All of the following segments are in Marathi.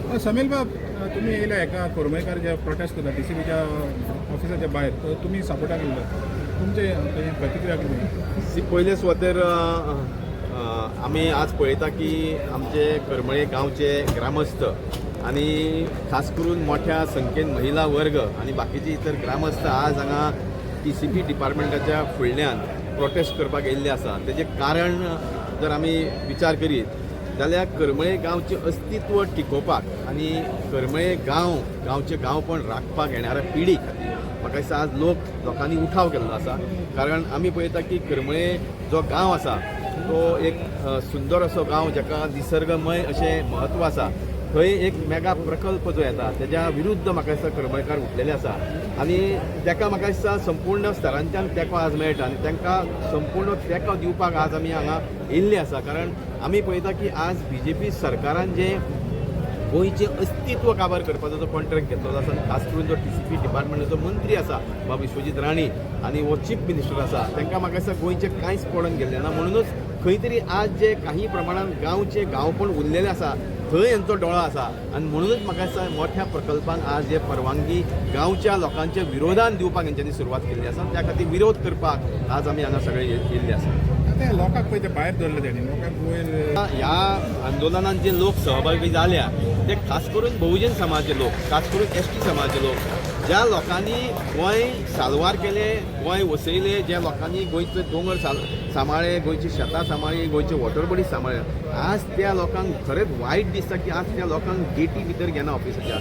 समील बाब, तुम्ही येयला एका कोरमेकार जे प्रोटेस्ट करता DCBच्या ऑफिसाच्या भायर, तर तुम्ही सपोर्टाक येयला, तुमचे प्रतिक्रिया कितें? पयले सुवातेर आमी आज पळयता की आमचे करमळे गांवचे ग्रामस्थ आणि खास करून मोठ्या संख्येन महिला वर्ग आणि बाकीचे इतर ग्रामस्थ आज हांगा DCB डिपार्टमेंटाच्या फुडल्यान प्रोटेस्ट करपाक येयल्ले आसा. तेजें कारण जर आमी विचार करीत जाल्यार करमळे गांवचें अस्तित्व टिकोवपाक आनी करमळे गांवचें गांवपण राखपाक येणाऱ्या पिढी खातीर म्हाका दिसता आज लोकांनी उठाव केल्लो आसा. कारण आमी पळयता की करमळे जो गांव आसा तो एक सुंदर असो गांव जाका निसर्गमय अशें म्हत्व आसा. थंय एक मेगा प्रकल्प जो येता तेज्या विरुद्ध म्हाका दिसता करमळेकार उठलेले आसा आनी ताका म्हाका दिसता संपूर्ण स्तरांच्यान तेंको आज मेळटा आनी तांकां संपूर्ण तेंको दिवपाक आज आमी हांगा येयल्ले आसा. कारण आमी पळयता की आज BJP सरकारान जे गोंयचें अस्तित्व काबार करपाचो जो कॉन्ट्रॅक्ट घेतलो आसा, खास करून जो DCB डिपार्टमेंटाचो मंत्री आसा बाब विश्वजीत राणे आनी वो चीफ मिनिस्टर आसा, तांकां म्हाका दिसता गोंयचें कांयच पडून गेल्लें ना. म्हणूनच खंय तरी आज जे काही प्रमाणात गांवचे गांवपण उरलेले आसा थंय यांचो डोळो आसा आनी म्हणूनच म्हाका दिसता मोठ्या प्रकल्पांक आज जे परवानगी गांवच्या लोकांच्या विरोधान दिवपाक हेंच्यांनी सुरवात केल्ली आसा. त्या खातीर विरोध करपाक आज आमी हांगा सगळे येयल्ले आसा. ते लोकांक पळय ते भायर धरले तेणी, लोकांक वयर ह्या आंदोलनात जे लोक सहभागी जाल्या ते खास करून बहुजन समाजाचे लोक, खास करून ST समाजाचे लोक, ज्या लोकांनी गोंय साल्वार केले, गोंय वसयले, ज्या लोकांनी गोंयचे दोंगर सांबाळ्ळे, गोंयची शेतां सांबाळ्ळी, गोंयचे वॉटर बॉडी सांबाळ्ळे, आज त्या लोकांक खरेंच वायट दिसता की आज त्या लोकांक गेटी भितर घेना ऑफिसाच्या.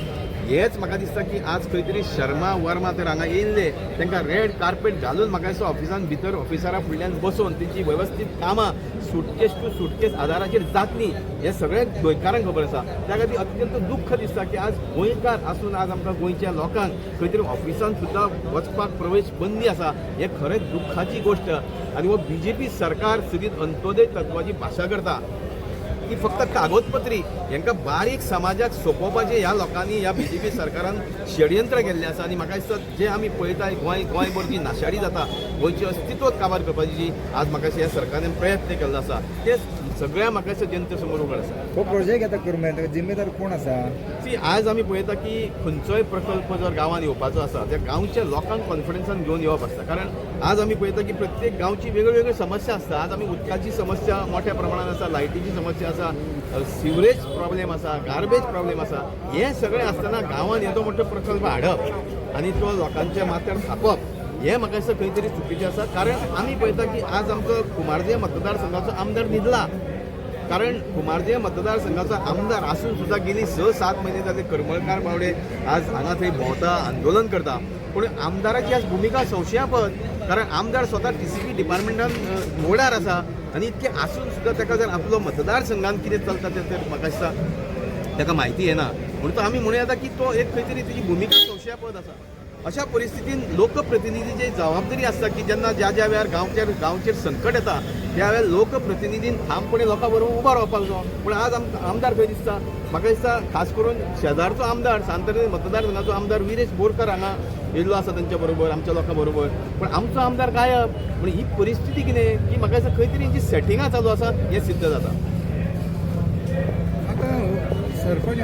हेच म्हाका दिसता की आज खंय तरी शर्मा वर्मा तर हांगा येयल्ले तांकां रेड कार्पेट घालून म्हाका दिसता ऑफिसान भितर ऑफिसरा फुडल्यान बसून तेंची वेवस्थीत कामां सुटकेस टू सुटकेस आदाराचेर जातली हें सगळें गोंयकारांक खबर आसा. त्या खातीर अत्यंत दुख्ख दिसता की आज गोंयकार आसून आज आमकां गोंयच्या लोकांक खंय तरी ऑफिसान सुद्दां वचपाक प्रवेश बंदी आसा. हें खरेंच दुख्खाची गोश्ट आनी हो BJP सरकार सदीत अंत्योदय तत्वाची भाशा करता. ती फक्त कागदपत्री हांकां बारीक समाजाक सोंपोवपाचें ह्या लोकांनी ह्या BJP सरकारान षडयंत्र केल्लें आसा. आनी म्हाका दिसता जे आमी पळयताय गोंयभर जी नाशाडी जाता, गोंयचें अस्तित्व काबार करपाची जी आज म्हाका दिसता ह्या सरकारान प्रयत्न केल्लो आसा ते सगळ्या म्हाका दिसता जनते समोर उगड आसा. हो प्रोजेक्ट येता करमळे ताका जिम्मेदार कोण आसा? ती आज आमी पळयता की खंयचोय प्रकल्प जर गांवांत येवपाचो आसा त्या गांवच्या लोकांक कॉन्फिडन्सान घेवन येवप आसता. कारण आज आमी पळयता की प्रत्येक गांवची वेगळ्यो समस्या आसता. आज आमी उदकाची समस्या मोठ्या प्रमाणात आसा, लायटीची समस्या आसा, सिवरेज प्रॉब्लेम आसा, गार्बेज प्रॉब्लेम आसा. हे सगळें आसतना गांवांत येदो मोठो प्रकल्प हाडप आनी तो लोकांच्या माथ्यार थापप हें म्हाका दिसता खंय तरी चुकीचें आसा. कारण आमी पळयता की आज आमचो कुमारजे मतदारसंघाचो आमदार न्हिदला. कारण कुमारजे मतदारसंघाचो आमदार आसून सुद्दां गेली 6-7 म्हयने जाले करमळकार बावडे आज हांगा थंय भोंवता, आंदोलन करता. पूण आमदाराची आज भुमिका संशयास्पद. कारण आमदार स्वता DCB डिपार्टमेंटान बोर्डार आसा आनी इतकें आसून सुद्दां ताका जर आपलो मतदारसंघान कितें चलता तें तर म्हाका दिसता ताका म्हायती येना. म्हणून हांव म्हणूं येता की तो एक खंय तरी तेजी भुमिका संशयास्पद आसा. अशा परिस्थितीन लोकप्रतिनिधीची जबाबदारी आसता की जेन्ना ज्या वेळार गांवचेर संकट येता त्या वेळार लोकप्रतिनिधीन ठामपणे लोकां बरोबर उबो रावपाक जाय. पूण आज आमदार खंय दिसता म्हाका दिसता खास करून शेजारचो आमदार सांतर्गत मतदारसंघाचो आमदार विरेश बोरकर हांगा येयल्लो आसा तांच्या बरोबर, आमच्या लोकां बरोबर. पूण आमचो आमदार गायब. पूण ही परिस्थिती कितें की म्हाका दिसता खंय तरी जी सेटिंगां चालू आसा हें सिद्ध जाता. आतां सरपंच